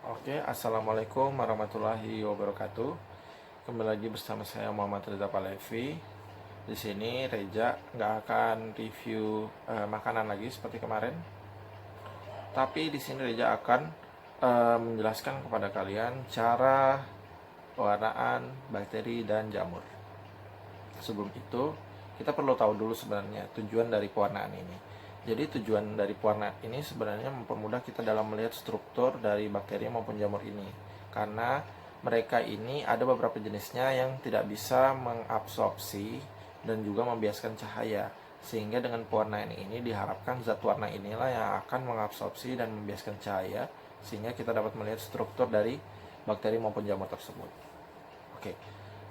Oke, assalamualaikum warahmatullahi wabarakatuh. Kembali lagi bersama saya Muhammad Reza Palevi. Di sini Reja nggak akan review makanan lagi seperti kemarin, tapi di sini Reja akan menjelaskan kepada kalian cara pewarnaan bakteri dan jamur. Sebelum itu, kita perlu tahu dulu sebenarnya tujuan dari pewarnaan ini. Jadi tujuan dari pewarnaan ini sebenarnya mempermudah kita dalam melihat struktur dari bakteri maupun jamur ini. Karena mereka ini ada beberapa jenisnya yang tidak bisa mengabsorpsi dan juga membiaskan cahaya. Sehingga dengan pewarnaan ini diharapkan zat warna inilah yang akan mengabsorpsi dan membiaskan cahaya, sehingga kita dapat melihat struktur dari bakteri maupun jamur tersebut. Oke,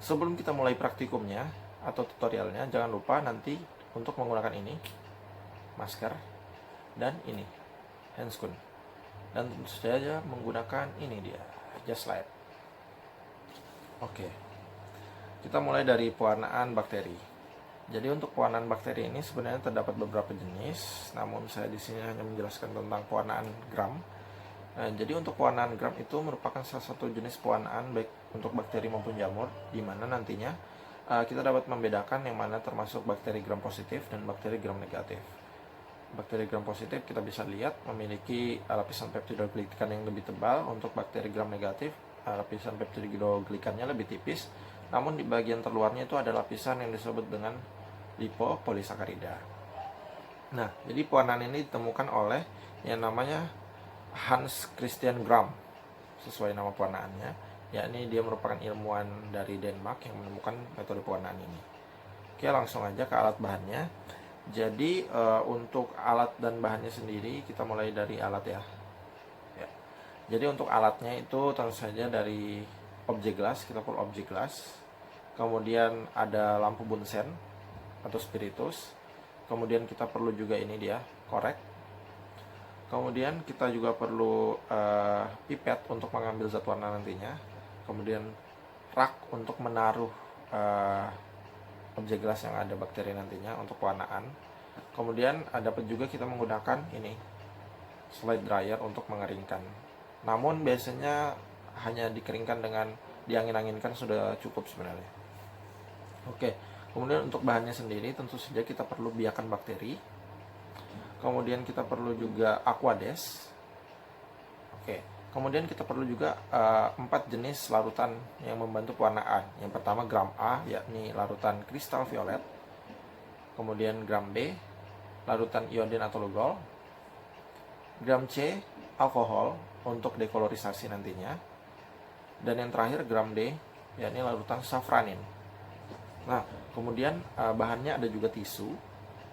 sebelum kita mulai praktikumnya atau tutorialnya, jangan lupa nanti untuk menggunakan ini, masker, dan ini, handscoon. Dan tentu saja menggunakan ini dia, just light. Oke, kita mulai dari pewarnaan bakteri. Jadi untuk pewarnaan bakteri ini sebenarnya terdapat beberapa jenis, namun saya di sini hanya menjelaskan tentang pewarnaan gram. Nah, jadi untuk pewarnaan gram itu merupakan salah satu jenis pewarnaan baik untuk bakteri maupun jamur, di mana nantinya kita dapat membedakan yang mana termasuk bakteri gram positif dan bakteri gram negatif. Bakteri gram positif kita bisa lihat memiliki lapisan peptidoglikan yang lebih tebal. Untuk bakteri gram negatif, lapisan peptidoglikannya lebih tipis, namun di bagian terluarnya itu ada lapisan yang disebut dengan lipopolisakarida. Nah, jadi pewarnaan ini ditemukan oleh yang namanya Hans Christian Gram, sesuai nama pewarnaannya, yakni dia merupakan ilmuwan dari Denmark yang menemukan metode pewarnaan ini. Oke, langsung aja ke alat bahannya. Jadi untuk alat dan bahannya sendiri kita mulai dari alat ya. Jadi untuk alatnya itu tentu saja dari objek gelas, kita perlu objek gelas. Kemudian ada lampu bunsen atau spiritus. Kemudian kita perlu juga ini dia, korek. Kemudian kita juga perlu pipet untuk mengambil zat warna nantinya. Kemudian rak untuk menaruh objek gelas yang ada bakteri nantinya untuk pewarnaan. Kemudian dapat juga kita menggunakan ini slide dryer untuk mengeringkan. Namun biasanya hanya dikeringkan dengan diangin-anginkan sudah cukup sebenarnya. Oke, kemudian untuk bahannya sendiri tentu saja kita perlu biakan bakteri. Kemudian kita perlu juga aquades. Oke, kemudian kita perlu juga 4 jenis larutan yang membantu pewarnaan. Yang pertama gram A, yakni larutan kristal violet. Kemudian gram B, larutan iodin atau lugol. Gram C, alkohol untuk dekolorisasi nantinya. Dan yang terakhir gram D, yakni larutan safranin. Nah, kemudian bahannya ada juga tisu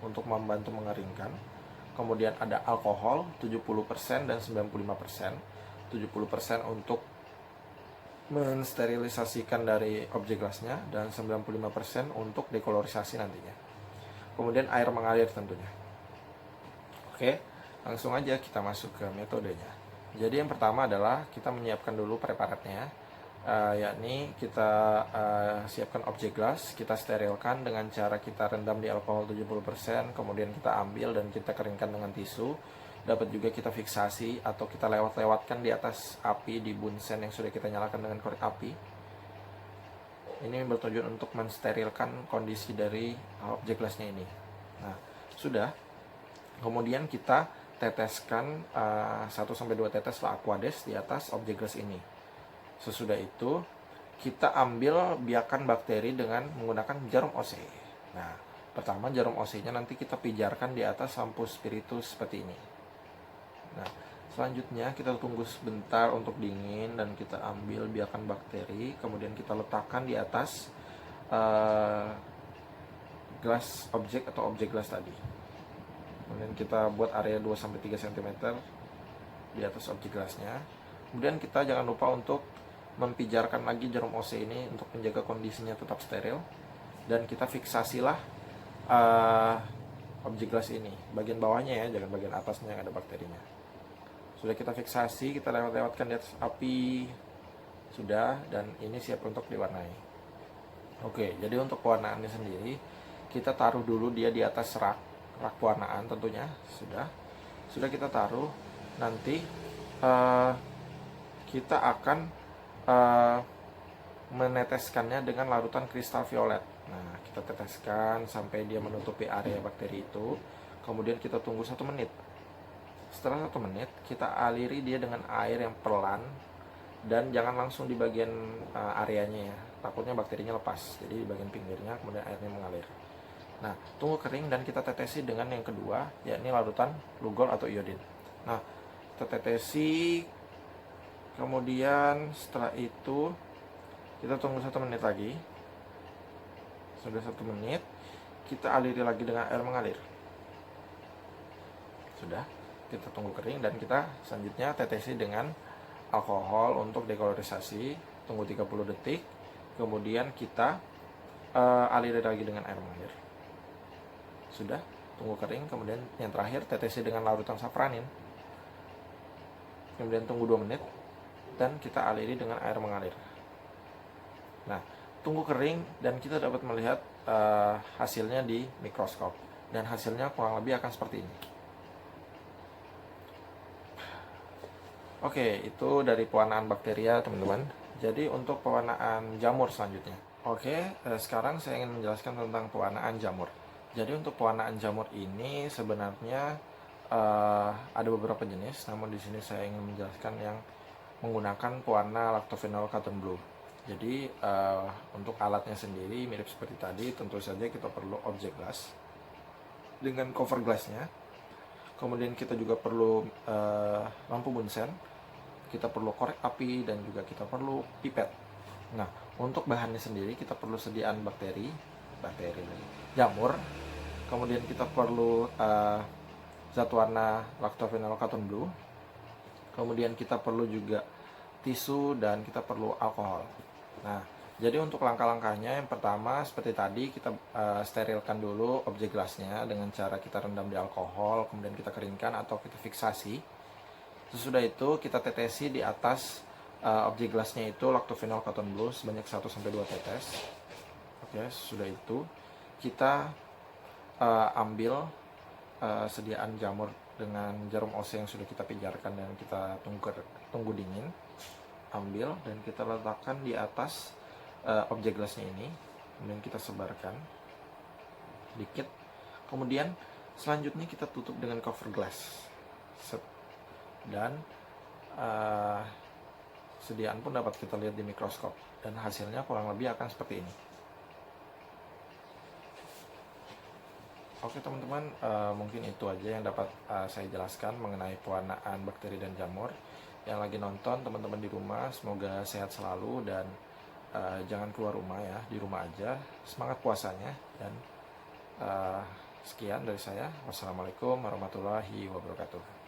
untuk membantu mengeringkan. Kemudian ada alkohol 70% dan 95%. 70% untuk mensterilisasikan dari objek gelasnya dan 95% untuk dekolorisasi nantinya. Kemudian air mengalir tentunya. Oke, langsung aja kita masuk ke metodenya. Jadi yang pertama adalah kita menyiapkan dulu preparatnya, yakni kita siapkan objek gelas, kita sterilkan dengan cara kita rendam di alkohol 70%, kemudian kita ambil dan kita keringkan dengan tisu. Dapat juga kita fiksasi atau kita lewat-lewatkan di atas api di bunsen yang sudah kita nyalakan dengan korek api. Ini bertujuan untuk mensterilkan kondisi dari objek gelasnya ini. Nah, sudah. Kemudian kita teteskan 1-2 tetes aquades di atas objek gelas ini. Sesudah itu, kita ambil biakan bakteri dengan menggunakan jarum OC. Nah, pertama jarum OC-nya nanti kita pijarkan di atas lampu spiritus seperti ini. Nah, selanjutnya kita tunggu sebentar untuk dingin dan kita ambil biakan bakteri, kemudian kita letakkan di atas gelas objek atau objek gelas tadi. Kemudian kita buat area 2-3 cm di atas objek gelasnya. Kemudian kita jangan lupa untuk mempijarkan lagi jarum OC ini untuk menjaga kondisinya tetap steril. Dan kita fiksasilah objek gelas ini, bagian bawahnya ya, jangan bagian atasnya yang ada bakterinya. Sudah kita fiksasi, kita lewat-lewatkan di atas api. Sudah, dan ini siap untuk diwarnai. Oke, jadi untuk pewarnaannya sendiri, kita taruh dulu dia di atas rak pewarnaan tentunya. Sudah kita taruh. Nanti kita akan uh, meneteskannya dengan larutan kristal violet. Nah, kita teteskan sampai dia menutupi area bakteri itu. Kemudian kita tunggu 1 menit. Setelah 1 menit, kita aliri dia dengan air yang pelan dan jangan langsung di bagian areanya ya. Takutnya bakterinya lepas. Jadi di bagian pinggirnya kemudian airnya mengalir. Nah, tunggu kering dan kita tetesi dengan yang kedua, yakni larutan Lugol atau iodin. Nah, kita tetesi, kemudian setelah itu kita tunggu 1 menit lagi. Sudah 1 menit, kita aliri lagi dengan air mengalir. Sudah, kita tunggu kering dan kita selanjutnya tetesi dengan alkohol untuk dekolorisasi. Tunggu 30 detik, kemudian kita aliri lagi dengan air mengalir. Sudah, tunggu kering, kemudian yang terakhir tetesi dengan larutan safranin. Kemudian tunggu 2 menit dan kita aliri dengan air mengalir. Nah, tunggu kering dan kita dapat melihat hasilnya di mikroskop. Dan hasilnya kurang lebih akan seperti ini. Oke, itu dari pewarnaan bakteria, teman-teman. Jadi untuk pewarnaan jamur selanjutnya. Oke, sekarang saya ingin menjelaskan tentang pewarnaan jamur. Jadi untuk pewarnaan jamur ini sebenarnya ada beberapa jenis, namun di sini saya ingin menjelaskan yang menggunakan pewarna lactophenol cotton blue. Jadi untuk alatnya sendiri mirip seperti tadi, tentu saja kita perlu objek glass dengan cover glassnya. Kemudian kita juga perlu lampu bunsen, kita perlu korek api, dan juga kita perlu pipet. Nah, untuk bahannya sendiri kita perlu sediaan jamur. Kemudian kita perlu zat warna lactophenol cotton blue. Kemudian kita perlu juga tisu dan kita perlu alkohol. Nah, jadi untuk langkah-langkahnya yang pertama seperti tadi kita sterilkan dulu objek gelasnya dengan cara kita rendam di alkohol, kemudian kita keringkan atau kita fiksasi. Sesudah itu kita tetesi di atas objek gelasnya itu lactophenol cotton blue sebanyak 1-2 tetes. Oke, sesudah itu kita ambil sediaan jamur dengan jarum OC yang sudah kita pijarkan dan kita tunggu dingin. Ambil dan kita letakkan di atas objek gelasnya ini, kemudian kita sebarkan sedikit. Kemudian selanjutnya kita tutup dengan cover glass. Dan sediaan pun dapat kita lihat di mikroskop dan hasilnya kurang lebih akan seperti ini. Oke teman-teman, mungkin itu aja yang dapat saya jelaskan mengenai pewarnaan bakteri dan jamur. Yang lagi nonton, teman-teman di rumah, semoga sehat selalu dan jangan keluar rumah ya, di rumah aja. Semangat puasanya dan sekian dari saya. Wassalamualaikum warahmatullahi wabarakatuh.